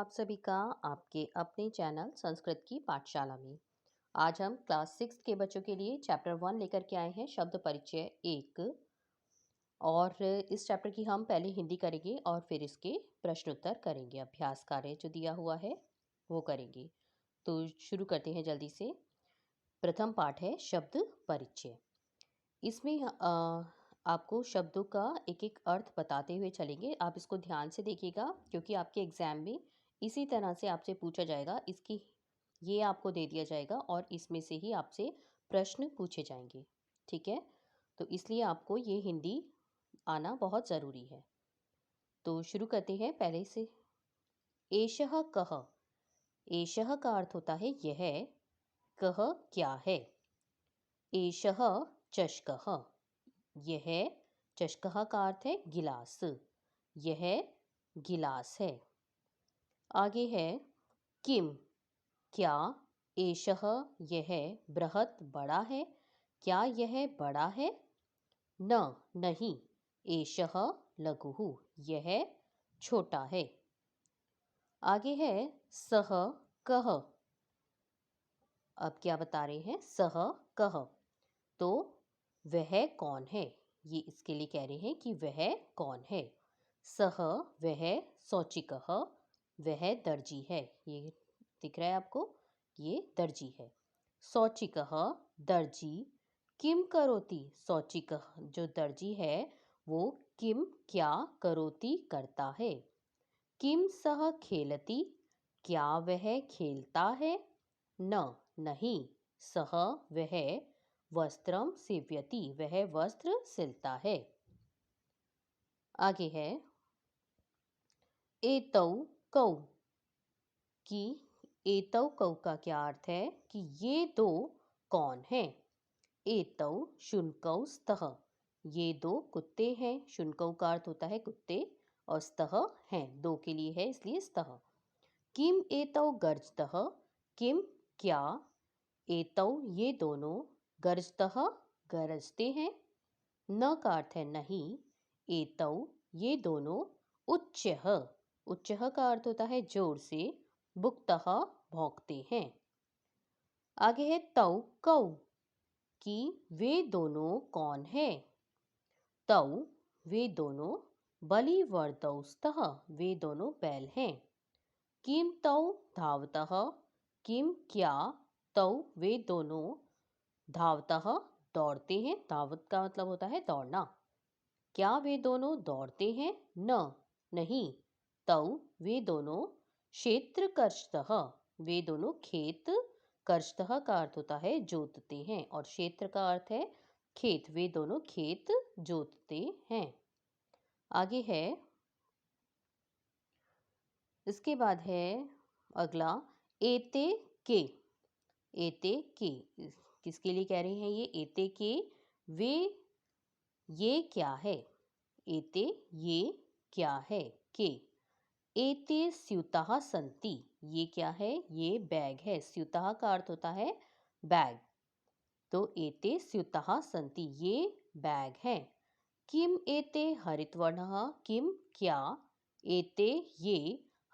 आप सभी का आपके अपने चैनल संस्कृत की पाठशाला में। आज हम क्लास 6 के बच्चों के लिए चैप्टर 1 लेकर के आए हैं, शब्द परिचय 1। और इस चैप्टर की हम पहले हिंदी करेंगे और फिर इसके प्रश्न उत्तर करेंगे, अभ्यास कार्य जो दिया हुआ है वो करेंगे। तो शुरू करते हैं जल्दी से। प्रथम पाठ है शब्द परिचय। इसमें आपको शब्दों का एक एक अर्थ बताते हुए चलेंगे। आप इसको ध्यान से देखिएगा क्योंकि आपके एग्जाम में इसी तरह से आपसे पूछा जाएगा। इसकी ये आपको दे दिया जाएगा और इसमें से ही आपसे प्रश्न पूछे जाएंगे। ठीक है, तो इसलिए आपको ये हिंदी आना बहुत ज़रूरी है। तो शुरू करते हैं पहले से। एषः कः। एषः का अर्थ होता है यह। कः क्या है। एषः चषकः। यह चषकः का अर्थ है गिलास। यह गिलास है। आगे है किम क्या। एषः यह बृहत् बड़ा है। क्या यह बड़ा है। न नहीं। एषः लघुः यह छोटा है। आगे है सः कः। अब क्या बता रहे हैं, सः कः तो वह कौन है। ये इसके लिए कह रहे हैं कि वह कौन है। सः वह शौचिकः वह दर्जी है। ये दिख रहा है आपको, ये दर्जी है। शौचिकः दर्जी। किम करोति। शौचिकः जो दर्जी है वो किम क्या करोति करता है। किम सः खेलति। क्या वह खेलता है। न नहीं। सः वह वस्त्रम सीव्यति वह वस्त्र सिलता है। आगे है एतौ कौ कि एतौ कौ का क्या अर्थ है कि ये दो कौन हैं। एतौ शुनकौ स्तः ये दो कुत्ते हैं। शुनकौ का अर्थ होता है कुत्ते और स्तः हैं, दो के लिए है इसलिए स्तः। किम एतौ गर्जतः। किम क्या। एतौ ये दोनों गर्जतः गरजते हैं। न का अर्थ है नहीं। एतौ ये दोनों उच्चः। उच्चः का अर्थ होता है जोर से। बुक्तः भौंकते हैं। आगे है तौ कौ कि वे दोनों कौन है। तौ वे दोनों बलिवर्तौ स्तः वे दोनों बैल हैं। किम तौ धावतः। किम क्या तौ वे दोनों धावतः दौड़ते हैं। धावत का मतलब होता है दौड़ना। क्या वे दोनों दौड़ते हैं। न नहीं। तौ वे दोनों क्षेत्र कर्षतः वे दोनों खेत। कर्षतः का अर्थ होता है जोतते हैं और क्षेत्र का अर्थ है खेत। वे दोनों खेत जोतते हैं। आगे है, इसके बाद है अगला एते के। एते के किसके लिए कह रहे हैं ये एते के। वे ये क्या है। एते ये क्या है। के एते स्यूताः सन्ति ये क्या है, ये बैग है। स्यूताः का अर्थ होता है बैग, तो एते स्यूताः सन्ति ये बैग है। किम एते हरितवर्णः किम क्या एते ये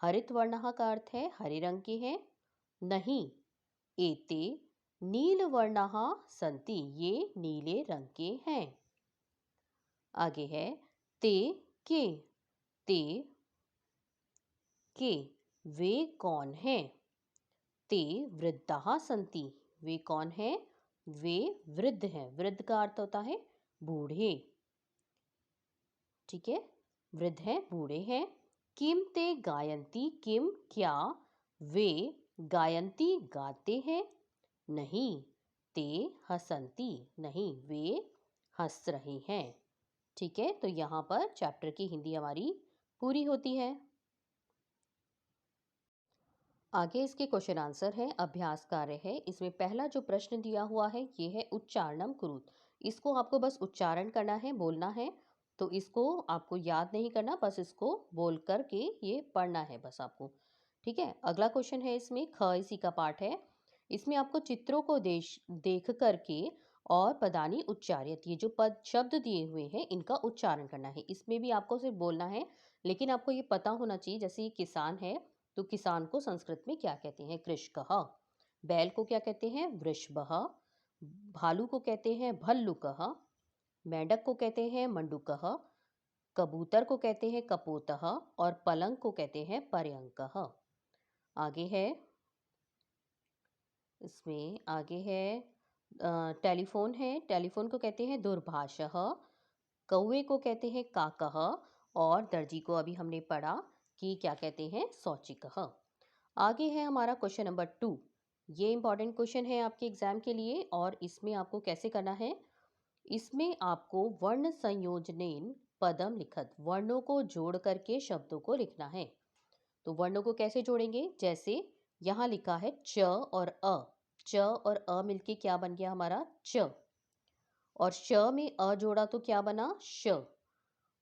हरितवर्णः का अर्थ है हरे रंग के हैं। नहीं। एते नीलवर्णः सन्ति ये नीले रंग के हैं। आगे है ते के। ते के वे कौन हैं। ते वृद्धाः सन्ति वे कौन हैं, वे वृद्ध हैं। वृद्ध का अर्थ होता है बूढ़े। ठीक है, वृद्ध हैं बूढ़े हैं। किम ते गायन्ति किम क्या वे गायन्ति गाते हैं। नहीं। ते हसन्ति नहीं वे हंस रहे हैं। ठीक है, तो यहाँ पर चैप्टर की हिंदी हमारी पूरी होती है। आगे इसके क्वेश्चन आंसर है, अभ्यास कार्य है। इसमें पहला जो प्रश्न दिया हुआ है ये है उच्चारणम कुरुत। इसको आपको बस उच्चारण करना है, बोलना है। तो इसको आपको याद नहीं करना, बस इसको बोल करके ये पढ़ना है बस आपको। ठीक है, अगला क्वेश्चन है इसमें ख इसी का पार्ट है। इसमें आपको चित्रों को देख करके और पदानी उच्चारित ये जो पद शब्द दिए हुए हैं इनका उच्चारण करना है। इसमें भी आपको सिर्फ बोलना है, लेकिन आपको ये पता होना चाहिए। जैसे ये किसान है तो किसान को संस्कृत में क्या कहते हैं? कृषकः। बैल को क्या कहते हैं? वृषभः। भालू को कहते हैं भल्लुकः। मेंढक को कहते हैं मंडूकः। कबूतर को कहते हैं कपोतः और पलंग को कहते हैं पर्यंकः। आगे है, इसमें आगे है टेलीफोन है, टेलीफोन को कहते हैं दूरभाषः। कौवे को कहते हैं काकः और दर्जी को अभी हमने पढ़ा कि क्या कहते हैं? सौचिकः। आगे है हमारा क्वेश्चन नंबर 2। ये इंपॉर्टेंट क्वेश्चन है आपके एग्जाम के लिए और इसमें आपको कैसे करना है? इसमें आपको वर्ण संयोजनेन पदम लिखत, वर्णों को जोड़ करके शब्दों को लिखना है। तो वर्णों को कैसे जोड़ेंगे? जैसे यहाँ लिखा है च और अ। च और अ मिलके क्या बन गया हमारा? च। और श में अ जोड़ा तो क्या बना? श।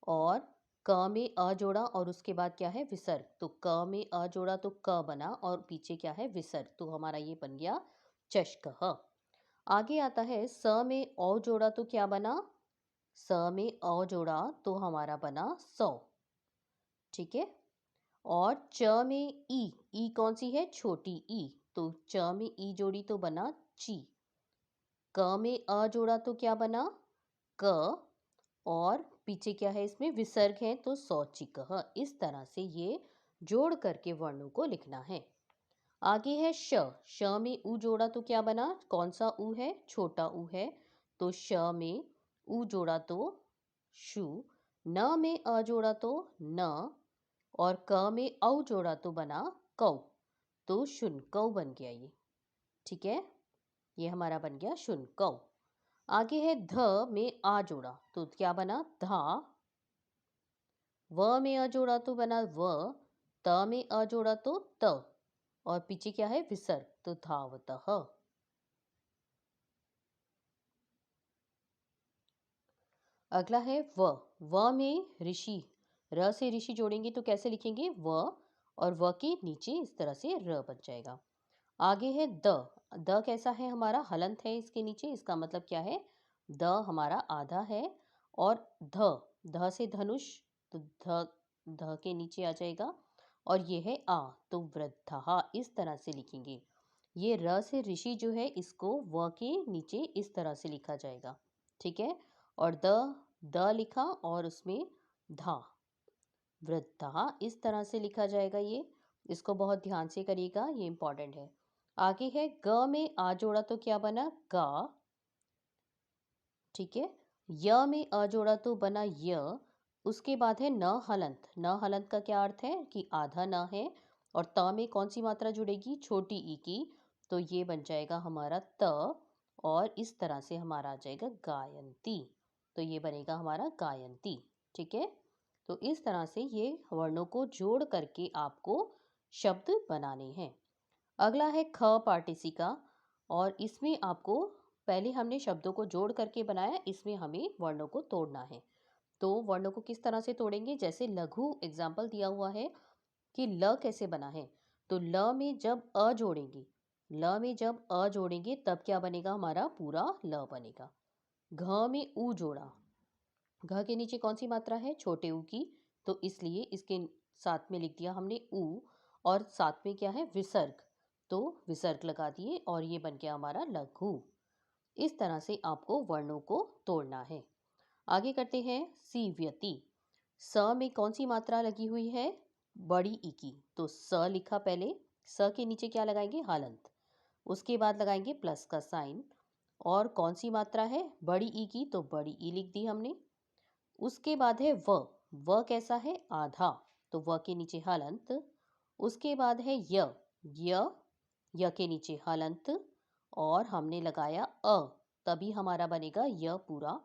और क में अ जोड़ा और उसके बाद क्या है? विसर्ग। तो क में अ जोड़ा तो क बना और पीछे क्या है? विसर्ग। तो हमारा ये बन गया चषकः। आगे आता है स में औ जोड़ा तो क्या बना? स में अ जोड़ा तो हमारा बना सौ। ठीक है। और च में ई कौन सी है? छोटी ई। तो च में ई जोड़ी तो बना ची। क में अ जोड़ा तो क्या बना? क। और पीछे क्या है? इसमें विसर्ग है तो सौचिकः। इस तरह से ये जोड़ करके वर्णों को लिखना है। आगे है श। श में उ जोड़ा तो क्या बना? कौन सा उ है? छोटा उ है। तो श में उ जोड़ा तो शु। न में अ जोड़ा तो न। और क में औ जोड़ा तो बना कौ। तो शुनकौ बन गया ये। ठीक है, ये हमारा बन गया शुनकौ। आगे है ध में आ जोड़ा तो क्या बना? धा। व में अ जोड़ा तो बना व। त में अ जोड़ा तो त। और पीछे क्या है? विसर्ग। तो धावतः। अगला है व में ऋषि। र से ऋषि जोड़ेंगे तो कैसे लिखेंगे? व। और व के नीचे इस तरह से र बन जाएगा। आगे है द कैसा है? हमारा हलंत है इसके नीचे। इसका मतलब क्या है? द हमारा आधा है। और ध से धनुष तो ध के नीचे आ जाएगा। और ये है आ तो वृद्धः। इस तरह से लिखेंगे। ये र से ऋषि जो है इसको व के नीचे इस तरह से लिखा जाएगा। ठीक है। और द लिखा और उसमें धा, वृद्धः इस तरह से लिखा जाएगा। ये इसको बहुत ध्यान से करिएगा, ये इंपॉर्टेंट है। आगे है ग में आ जोड़ा तो क्या बना? गा। ठीक है। य में अ जोड़ा तो बना य। उसके बाद है न हलंत। न हलंत का क्या अर्थ है? कि आधा न है। और त में कौन सी मात्रा जुड़ेगी? छोटी ई की। तो ये बन जाएगा हमारा त। और इस तरह से हमारा आ जाएगा गायंती। तो ये बनेगा हमारा गायंती। ठीक है। तो इस तरह से ये वर्णों को जोड़ करके आपको शब्द बनाने हैं। अगला है ख पार्टिसिका। और इसमें आपको पहले हमने शब्दों को जोड़ करके बनाया, इसमें हमें वर्णों को तोड़ना है। तो वर्णों को किस तरह से तोड़ेंगे? जैसे लघु एग्जाम्पल दिया हुआ है कि ल कैसे बना है। तो ल में जब अ जोड़ेंगे, ल में जब अ जोड़ेंगे तब क्या बनेगा? हमारा पूरा ल बनेगा। घ में उ जोड़ा, घ के नीचे कौन सी मात्रा है? छोटे ऊ की। तो इसलिए इसके साथ में लिख दिया हमने ऊ। और साथ में क्या है? विसर्ग। तो विसर्ग लगा दिए और ये बन गया हमारा लघु। इस तरह से आपको वर्णों को तोड़ना है। आगे करते हैं सीव्यति। स में कौन सी मात्रा लगी हुई है? बड़ी ई की। तो स लिखा पहले, स के नीचे क्या लगाएंगे? हलंत। उसके बाद लगाएंगे प्लस का साइन। और कौन सी मात्रा है? बड़ी ई की। तो बड़ी ई लिख दी हमने। उसके बाद है व कैसा है? आधा। तो व के नीचे हलंत। उसके बाद है य के नीचे हलंत। और हमने लगाया अ, तभी हमारा बनेगा य पूरा।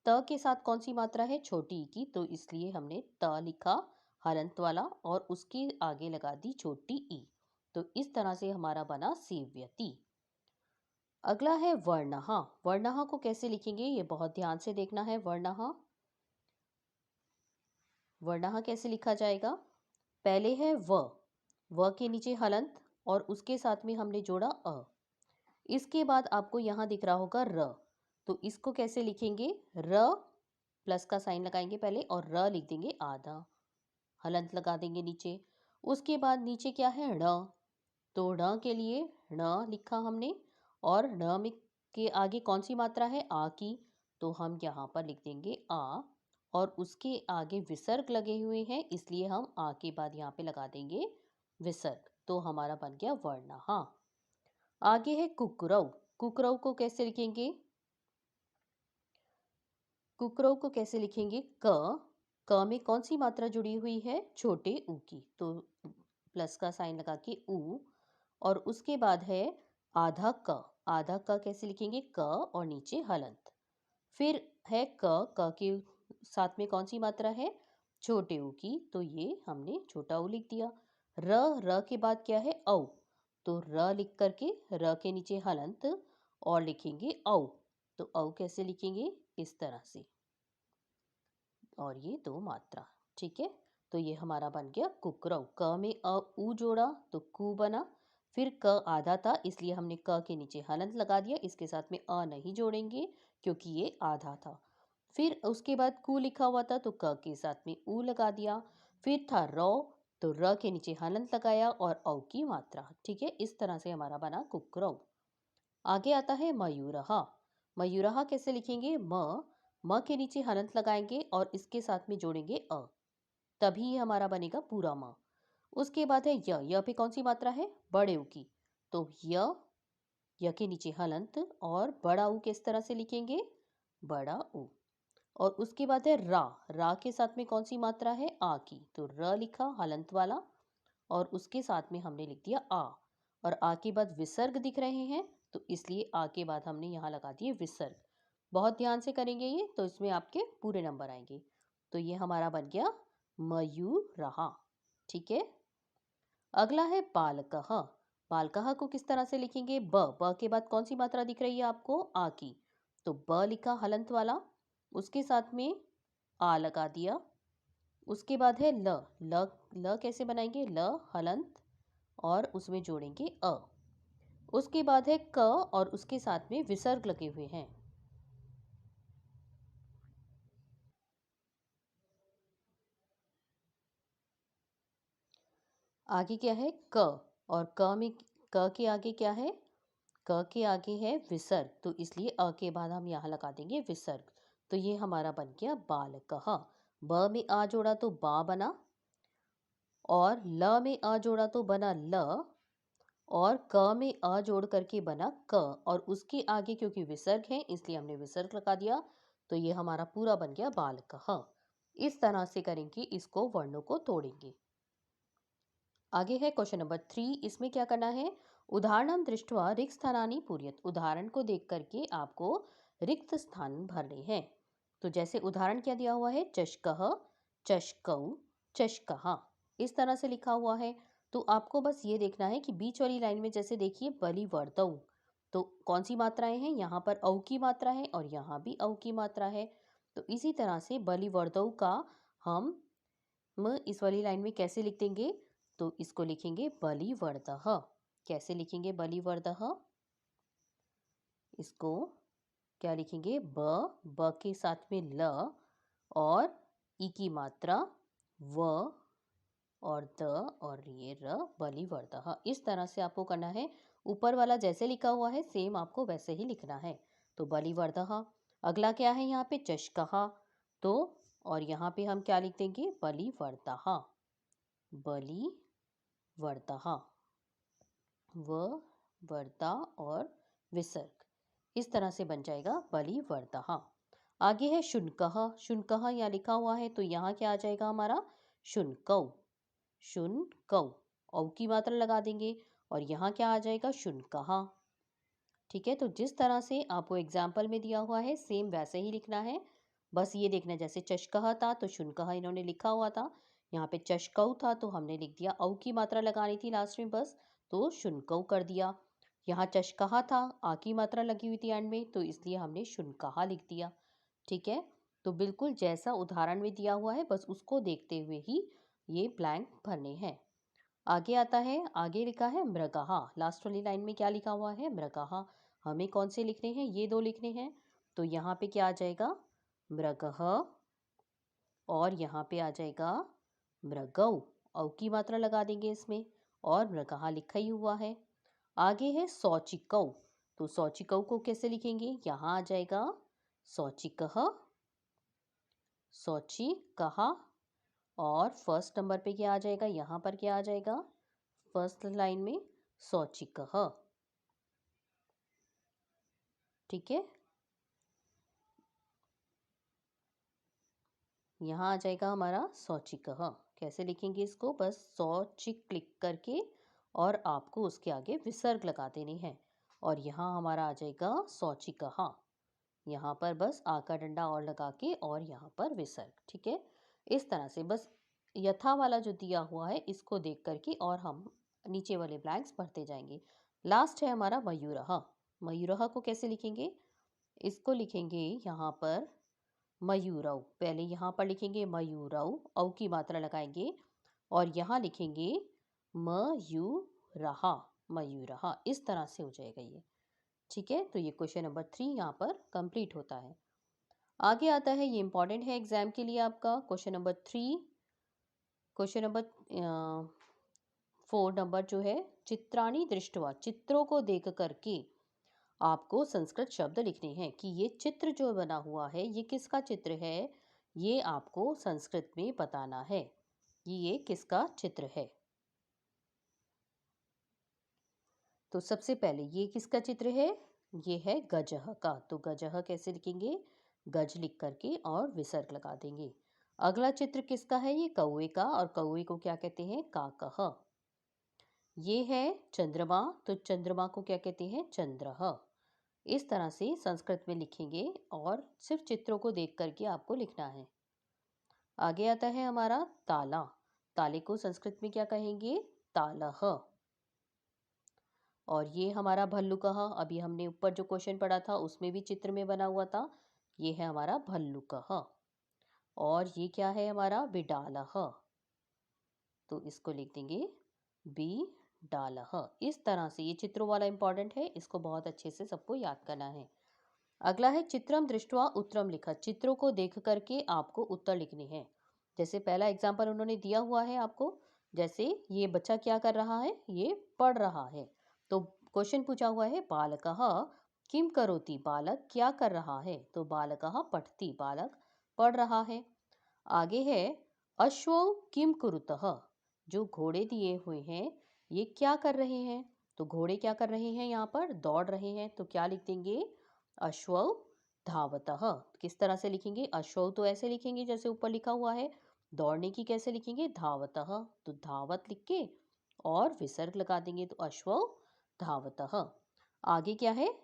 त के साथ कौन सी मात्रा है? छोटी ई की। तो इसलिए हमने त लिखा हलंत वाला और उसके आगे लगा दी छोटी ई। तो इस तरह से हमारा बना सेव्यति। अगला है वर्णः। वर्णः को कैसे लिखेंगे? ये बहुत ध्यान से देखना है। वर्णः कैसे लिखा जाएगा? पहले है व के नीचे हलंत और उसके साथ में हमने जोड़ा अ। इसके बाद आपको यहाँ दिख रहा होगा र। तो इसको कैसे लिखेंगे? र प्लस का साइन लगाएंगे पहले और र लिख देंगे आधा, हलंत लगा देंगे नीचे। उसके बाद नीचे क्या है, ण। तो ण के लिए ण लिखा हमने, और ण में के आगे कौन सी मात्रा है, आ की, तो हम यहाँ पर लिख देंगे आ, और उसके आगे विसर्ग लगे हुए हैं, इसलिए हम आ के बाद यहाँ पे लगा देंगे विसर्ग। तो हमारा बन गया वर्ण। हाँ, आगे है कुकरौ। कुकरौ को कैसे लिखेंगे, कुकरौ को कैसे लिखेंगे, क में कौन सी मात्रा जुड़ी हुई है, छोटे ऊ की, तो प्लस का साइन लगा के ऊ, और उसके बाद है आधा क। आधा क कैसे लिखेंगे, क और नीचे हलंत। फिर है क के साथ में कौन सी मात्रा है, छोटे ऊ की, तो ये हमने छोटा ऊ लिख दिया। र के बाद क्या है, औ। तो र लिख करके र के नीचे हलंत और लिखेंगे औ। तो औ कैसे लिखेंगे, इस तरह से, और ये दो मात्रा। ठीक है, तो ये हमारा बन गया कुकरौ। क में अ ऊ जोड़ा तो कु बना। फिर क आधा था, इसलिए हमने क के नीचे हलंत लगा दिया, इसके साथ में अ नहीं जोड़ेंगे क्योंकि ये आधा था। फिर उसके बाद कु लिखा हुआ था, तो क के साथ में ऊ लगा दिया। फिर था रौ, तो र के नीचे हलंत लगाया और औ की मात्रा। ठीक है, इस तरह से हमारा बना कुकरौ। आगे आता है मयूरहा। मयूरहा कैसे लिखेंगे, म के नीचे हलंत लगाएंगे और इसके साथ में जोड़ेंगे अ, तभी ये हमारा बनेगा पूरा म। उसके बाद है य पे कौन सी मात्रा है, बड़े ऊ की, तो य के नीचे हलंत और बड़ा ऊ किस तरह से लिखेंगे, बड़ा ऊ। और उसके बाद है रा के साथ में कौन सी मात्रा है, आ की, तो र लिखा हलंत वाला और उसके साथ में हमने लिख दिया आ, और आ के बाद विसर्ग दिख रहे हैं, तो इसलिए आ के बाद हमने यहाँ लगा दिए विसर्ग। बहुत ध्यान से करेंगे ये, तो इसमें आपके पूरे नंबर आएंगे। तो ये हमारा बन गया मयूरहा। ठीक है, अगला है बालकः। बालकः को किस तरह से लिखेंगे, ब के बाद कौन सी मात्रा दिख रही है आपको, आ की, तो ब लिखा हलंत वाला, उसके साथ में आ लगा दिया। उसके बाद है ल कैसे बनाएंगे, ल हलंत और उसमें जोड़ेंगे अ। उसके बाद है क और उसके साथ में विसर्ग लगे हुए हैं। आगे क्या है, क, और क के आगे क्या है, क के आगे है विसर्ग, तो इसलिए अ के बाद हम यहाँ लगा देंगे विसर्ग। तो ये हमारा बन गया बालकः। ब में आ जोड़ा तो बा बना, और ल में आ जोड़ा तो बना ल, और क में अ जोड़ करके बना क, और उसके आगे क्योंकि विसर्ग है इसलिए हमने विसर्ग लगा दिया। तो ये हमारा पूरा बन गया बालकः। इस तरह से करेंगे, इसको वर्णों को तोड़ेंगे। आगे है क्वेश्चन नंबर 3। इसमें क्या करना है, उदाहरणं दृष्ट्वा रिक्त स्थानानि पूरयत। उदाहरण को देख करके आपको रिक्त स्थान भरने हैं। तो जैसे उदाहरण क्या दिया हुआ है, चषकः, चषकौ, चषकः, इस तरह से लिखा हुआ है। तो आपको बस ये देखना है कि बीच वाली लाइन में जैसे देखिए बलिवर्तौ, तो कौन सी मात्राएं हैं, यहाँ पर औ की मात्रा है और यहाँ भी औ की मात्रा है। तो इसी तरह से बलिवर्तौ का हम इस वाली लाइन में कैसे लिख देंगे, तो इसको लिखेंगे बलिवर्दः। कैसे लिखेंगे बलिवर्दः, इसको क्या लिखेंगे, ब के साथ में ल और ई की मात्रा व और द और ये र, बलिवर्दः। इस तरह से आपको करना है। ऊपर वाला जैसे लिखा हुआ है सेम आपको वैसे ही लिखना है। तो बलिवर्दः। अगला क्या है यहाँ पे, चषकः, तो और यहाँ पे हम क्या लिख देंगे, बलिवर्दः, बलिवर्दः, व वर्ता और विसर्ग, इस तरह से बन जाएगा बलिवर्दः। आगे है शुनकः। शुनकः यहाँ लिखा हुआ है, तो यहाँ क्या आ जाएगा हमारा, शुनकौ, शुनकौ, औ की मात्रा लगा देंगे और यहाँ क्या आ जाएगा, शुनकः। ठीक है, तो जिस तरह से आपको एग्जाम्पल में दिया हुआ है सेम वैसे ही लिखना है। बस ये देखना, जैसे चषकः था तो शुनकः इन्होंने लिखा हुआ था, यहाँ पे चषकौ था तो हमने लिख दिया, औ की मात्रा लगानी थी लास्ट में बस, तो शुनकौ कर दिया। यहाँ चषकः था, आ की मात्रा लगी हुई थी एंड में, तो इसलिए हमने शुनकः लिख दिया। ठीक है, तो बिल्कुल जैसा उदाहरण में दिया हुआ है बस उसको देखते हुए ही ये ब्लैंक भरने हैं। आगे आता है, आगे लिखा है मृगः। लास्ट वाली लाइन में क्या लिखा हुआ है, मृगः। हमें कौन से लिखने हैं, ये दो लिखने हैं। तो यहाँ पे क्या आ जाएगा, मृगः, और यहाँ पे आ जाएगा मृगौ, औ की मात्रा लगा देंगे इसमें, और मृगः लिखा ही हुआ है। आगे है शौचिकौ, तो शौचिकौ को कैसे लिखेंगे, यहाँ आ जाएगा शौचिकः, शौचिकः, और फर्स्ट नंबर पे क्या आ जाएगा, यहाँ पर क्या आ जाएगा, फर्स्ट लाइन में शौचिकः। ठीक है, यहाँ आ जाएगा हमारा शौचिकः। कैसे लिखेंगे इसको, बस शौचिक क्लिक करके और आपको उसके आगे विसर्ग लगा देने हैं, और यहाँ हमारा आ जाएगा शौचिकः। यहाँ पर बस आ का डंडा और लगा के और यहाँ पर विसर्ग। ठीक है, इस तरह से बस यथा वाला जो दिया हुआ है इसको देख करके और हम नीचे वाले ब्लैंक्स भरते जाएंगे। लास्ट है हमारा मयूरः। मयूरः को कैसे लिखेंगे, इसको लिखेंगे यहाँ पर मयूरौ, पहले यहाँ पर लिखेंगे मयूरौ, औ की मात्रा लगाएंगे और यहाँ लिखेंगे मयूरः, मयूरः, इस तरह से हो जाएगा ये। ठीक है, तो ये क्वेश्चन नंबर 3 यहाँ पर कंप्लीट होता है। आगे आता है, ये इंपॉर्टेंट है एग्जाम के लिए आपका, question number 3, question number 4 number जो है, चित्राणि दृष्ट्वा, चित्रों को देख करके आपको संस्कृत शब्द लिखने हैं कि ये चित्र जो बना हुआ है ये किसका चित्र है, ये आपको संस्कृत में बताना है कि ये किसका चित्र है। तो सबसे पहले ये किसका चित्र है, ये है गजह का, तो गजह कैसे लिखेंगे, गज लिख करके और विसर्ग लगा देंगे। अगला चित्र किसका है, ये कौवे का, और कौवे को क्या कहते हैं, काकः। ये है चंद्रमा, तो चंद्रमा को क्या कहते हैं, चंद्रः। इस तरह से संस्कृत में लिखेंगे और सिर्फ चित्रों को देख करके आपको लिखना है। आगे आता है हमारा ताला, ताले को संस्कृत में क्या कहेंगे, तालः। और ये हमारा भल्लुकः, अभी हमने ऊपर जो क्वेश्चन पढ़ा था उसमें भी चित्र में बना हुआ था, ये है हमारा भल्लुकः। और ये क्या है हमारा बिडालः, तो इसको लिख देंगे बिडालः। इस तरह से ये चित्रों वाला इंपॉर्टेंट है, इसको बहुत अच्छे से सबको याद करना है। अगला है चित्रम दृष्ट्वा उत्तरम लिखा, चित्रों को देख करके आपको उत्तर लिखने हैं। जैसे पहला एग्जाम्पल उन्होंने दिया हुआ है आपको, जैसे ये बच्चा क्या कर रहा है, ये पढ़ रहा है, तो क्वेश्चन पूछा हुआ है बालकः किम करोति, बालक क्या कर रहा है, तो बालकः पठति, बालक पढ़ रहा है। आगे है अश्वौ किम कुरुतः, जो घोड़े दिए हुए हैं ये क्या कर रहे हैं, तो घोड़े क्या कर रहे हैं, यहाँ पर दौड़ रहे हैं, तो क्या लिख देंगे, अश्वौ धावतः। किस तरह से लिखेंगे, अश्वौ तो ऐसे लिखेंगे जैसे ऊपर लिखा हुआ है, दौड़ने की कैसे लिखेंगे, धावतः, तो धावत लिख के और विसर्ग लगा देंगे, तो अश्वौ धावतः। आगे क्या है,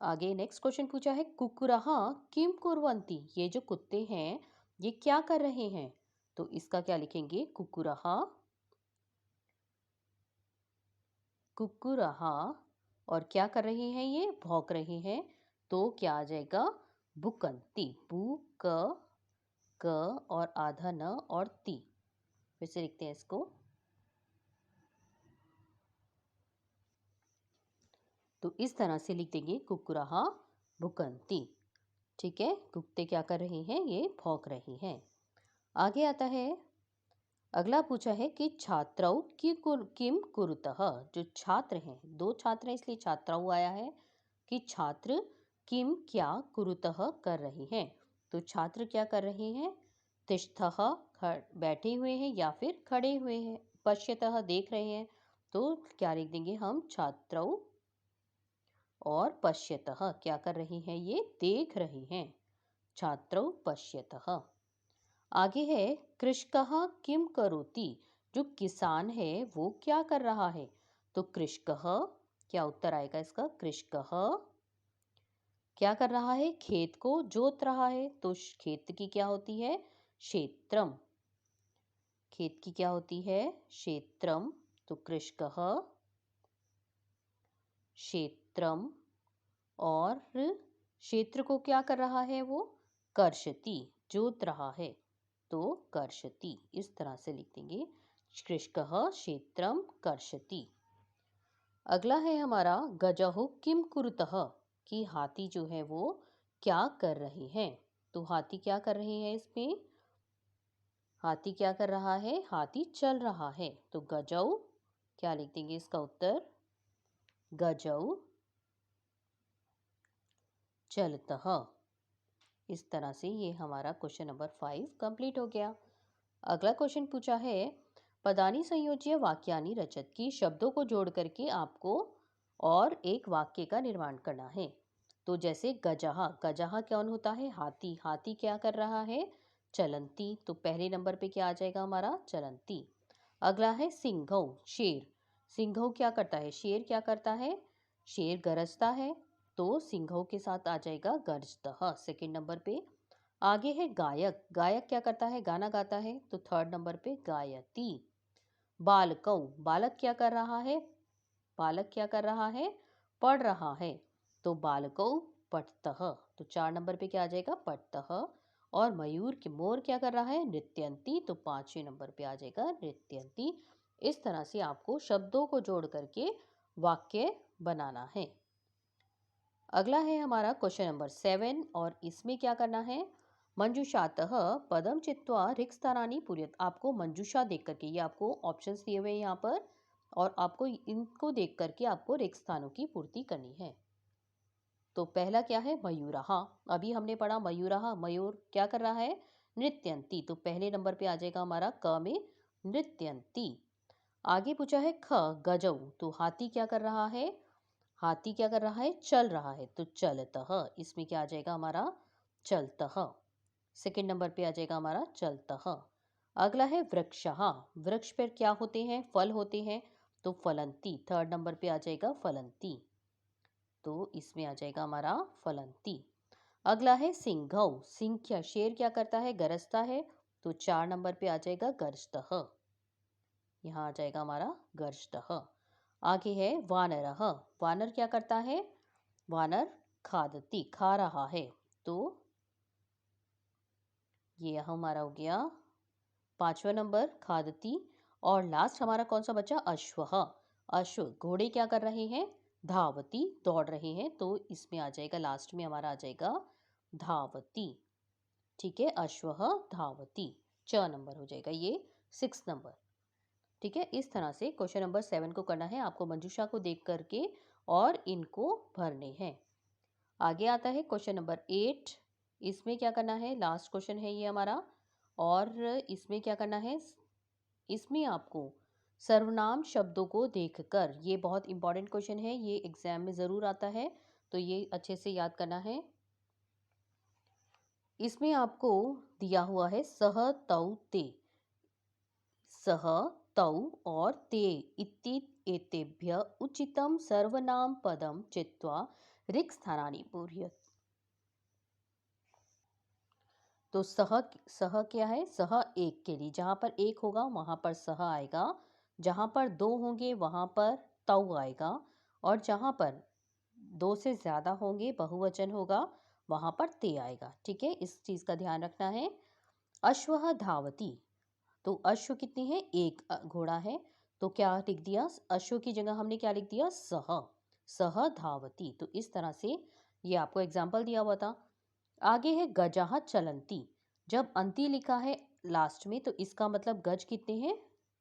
आगे नेक्स्ट क्वेश्चन पूछा है कुकुरः किम कुर्वन्ति, ये जो कुत्ते हैं ये क्या कर रहे हैं, तो इसका क्या लिखेंगे, कुकुरः, कुकुरः, और क्या कर रहे हैं, ये भौंक रहे हैं, तो क्या आ जाएगा, बुकन्ति, बु क और आधा न और ती, फिर से लिखते हैं इसको, तो इस तरह से लिख देंगे कुकुरः भुकन्ति। ठीक है, कुत्ते क्या कर रहे हैं, ये भौंक रहे हैं। आगे आता है, अगला पूछा है कि छात्रौ किम कुरुतः, जो छात्र हैं, दो छात्र हैं इसलिए छात्रौ आया है, कि छात्र किम क्या कुरुतः कर रहे हैं, तो छात्र क्या कर रहे हैं, तिष्ठः बैठे हुए हैं या फिर खड़े हुए हैं, पश्यतः देख रहे हैं, तो क्या लिख देंगे हम, छात्रौ और पश्यतः क्या कर रहे हैं, ये देख रहे हैं, छात्रौ पश्यतः। आगे है कृषकः किम करोति, जो किसान है वो क्या कर रहा है, तो कृषकः, क्या उत्तर आएगा इसका, कृषकः क्या कर रहा है, खेत को जोत रहा है, तो खेत की क्या होती है, क्षेत्रम, खेत की क्या होती है, क्षेत्रम, तो कृषकः क्षेत्रम, और क्षेत्र को क्या कर रहा है वो, कर्षति, जोत रहा है, तो कर्षति, इस तरह से लिख देंगे, कृषकः क्षेत्रम कर्षति। अगला है हमारा गजहु किम कुरुतः, कि हाथी जो है वो क्या कर रहे हैं, तो हाथी क्या कर रहे हैं इसमें, हाथी क्या कर रहा है? हाथी चल रहा है। तो गजौ क्या लिख देंगे इसका उत्तर? गजौ चलतः। इस तरह से ये हमारा क्वेश्चन नंबर 5 कंप्लीट हो गया। अगला क्वेश्चन पूछा है, पदानी संयोज्य वाक्यानि रचत की शब्दों को जोड़ करके आपको और एक वाक्य का निर्माण करना है। तो जैसे गजहा, गजहा कौन होता है? हाथी। हाथी क्या कर रहा है? चलंती। तो पहले नंबर पे क्या आ जाएगा हमारा? चलंती। अगला है सिंघौ, शेर। सिंघौ क्या करता है? शेर क्या करता है? शेर गरजता है। तो सिंघौ के साथ आ जाएगा गर्जतः सेकंड नंबर पे। आगे है गायक। गायक क्या करता है? गाना गाता है। तो थर्ड नंबर पे गायती। बालकौ, बालक क्या कर रहा है? बालक क्या कर रहा है? पढ़ रहा है। तो बालकौ पठतः। तो 4 नंबर पे क्या आ जाएगा? पठतः। और मयूर के मोर क्या कर रहा है? नृत्यंती। तो 5वें नंबर पे आ जाएगा नृत्यंती। इस तरह से आपको शब्दों को जोड़ करके वाक्य बनाना है। अगला है हमारा क्वेश्चन नंबर 7 और इसमें क्या करना है? मंजूषातः पदम चित्वा रिक्त स्थानानि पूर्यत। आपको मंजूषा देख करके, ये आपको ऑप्शंस दिए हुए हैं यहाँ पर, और आपको इनको देख करके आपको रिक्त स्थानों की पूर्ति करनी है। तो पहला क्या है? मयूरहा। अभी हमने पढ़ा मयूरहा, मयूर क्या कर रहा है? नृत्यंती। तो पहले नंबर पे आ जाएगा हमारा क में नृत्यंती। आगे पूछा है ख गजौ। तो हाथी क्या कर रहा है? हाथी क्या कर रहा है? चल रहा है। तो चलतः। इसमें क्या आ जाएगा हमारा? चलतः। सेकंड नंबर पे आ जाएगा हमारा चलतः। अगला है वृक्षहा। वृक्ष पर क्या होते हैं? फल होते हैं। तो फलंती। थर्ड नंबर पे आ जाएगा फलंती। तो इसमें आ जाएगा हमारा फलंती। अगला है सिंघौ। सिंह क्या, शेर क्या करता है? गरजता है। तो 4 नंबर पे आ जाएगा गर्जतः। यहाँ आ जाएगा हमारा गर्जतः। आगे है वानरः। वानर क्या करता है? वानर खादती, खा रहा है। तो ये हमारा हो गया 5वां नंबर खादती। और लास्ट हमारा कौन सा बचा? अश्वः। अश्व, घोड़े क्या कर रहे हैं? धावती, दौड़ रहे हैं। तो इसमें आ जाएगा लास्ट में हमारा आ जाएगा धावती। ठीक है, अश्वः धावती। 4 नंबर हो जाएगा ये 6 नंबर। ठीक है, इस तरह से क्वेश्चन नंबर 7 को करना है आपको मंजूषा को देख करके और इनको भरने हैं। आगे आता है क्वेश्चन नंबर 8। इसमें क्या करना है? लास्ट क्वेश्चन है ये हमारा। और इसमें क्या करना है? इसमें आपको सर्वनाम शब्दों को देखकर, ये बहुत इंपॉर्टेंट क्वेश्चन है, ये एग्जाम में ज़रूर आता है, तो ये अच्छे से याद करना है। इसमें आपको दिया हुआ है सह तौ ते। सह तौ और ते इति एतेभ्य उचितम सर्वनाम पदम चित्वा रिक्त स्थानानि पूरयत। तो सह, सह क्या है? सह एक के लिए, जहाँ पर एक होगा वहाँ पर सह आएगा, जहाँ पर दो होंगे वहाँ पर तौ आएगा, और जहाँ पर दो से ज़्यादा होंगे, बहुवचन होगा, वहाँ पर ते आएगा। ठीक है, इस चीज़ का ध्यान रखना है। अश्वः धावती। तो अश्व कितनी है? एक घोड़ा है। तो क्या लिख दिया? अश्व की जगह हमने क्या लिख दिया? सह। सह धावती। तो इस तरह से ये आपको एग्जाम्पल दिया हुआ था। आगे है गजः चलंती। जब अंती लिखा है लास्ट में तो इसका मतलब गज कितने हैं?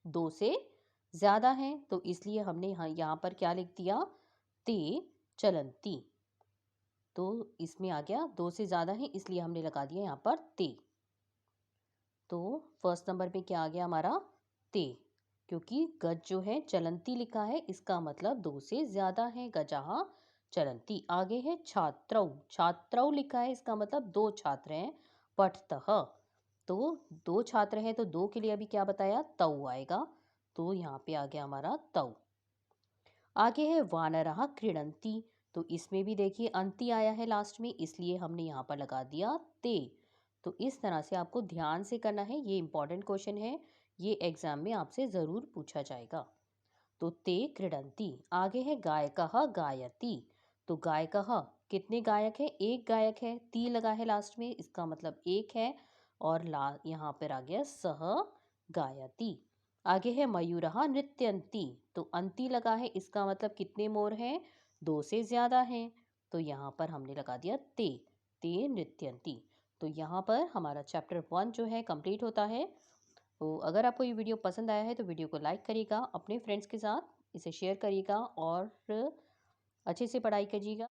2 से ज़्यादा हैं। तो इसलिए हमने यहाँ पर क्या लिख दिया? ते चलंती। तो इसमें आ गया 2 से ज़्यादा है, इसलिए हमने लगा दिया यहाँ पर ते। तो फर्स्ट नंबर पे क्या आ गया हमारा? ते। क्योंकि गज जो है चलंती लिखा है, इसका मतलब 2 से ज़्यादा है। गजः चलंती। आगे है छात्रौ। छात्रौ लिखा है, इसका मतलब 2 छात्र हैं। पठतः। तो 2 छात्र हैं, तो 2 के लिए अभी क्या बताया? तौ आएगा। तो यहाँ पे आ गया हमारा तौ। आगे है वानरः क्रीडन्ति। तो इसमें भी देखिए अंति आया है लास्ट में, इसलिए हमने यहाँ पर लगा दिया ते। तो इस तरह से आपको ध्यान से करना है, ये इंपॉर्टेंट क्वेश्चन है, ये एग्जाम में आपसे ज़रूर पूछा जाएगा। तो ते क्रीडन्ति। आगे है गायकः गायति। तो गायकः, कितने गायक है? एक गायक है। ती लगा है लास्ट में, इसका मतलब एक है। और यहाँ पर आ गया सह गायति। आगे है मयूरः नृत्यन्ति। तो अंति लगा है, इसका मतलब कितने मोर हैं? 2 से ज़्यादा हैं। तो यहाँ पर हमने लगा दिया ते। ते नृत्यन्ति। तो यहाँ पर हमारा चैप्टर 1 जो है कंप्लीट होता है। तो अगर आपको ये वीडियो पसंद आया है तो वीडियो को लाइक करिएगा, अपने फ्रेंड्स के साथ इसे शेयर करिएगा और अच्छे से पढ़ाई कीजिएगा।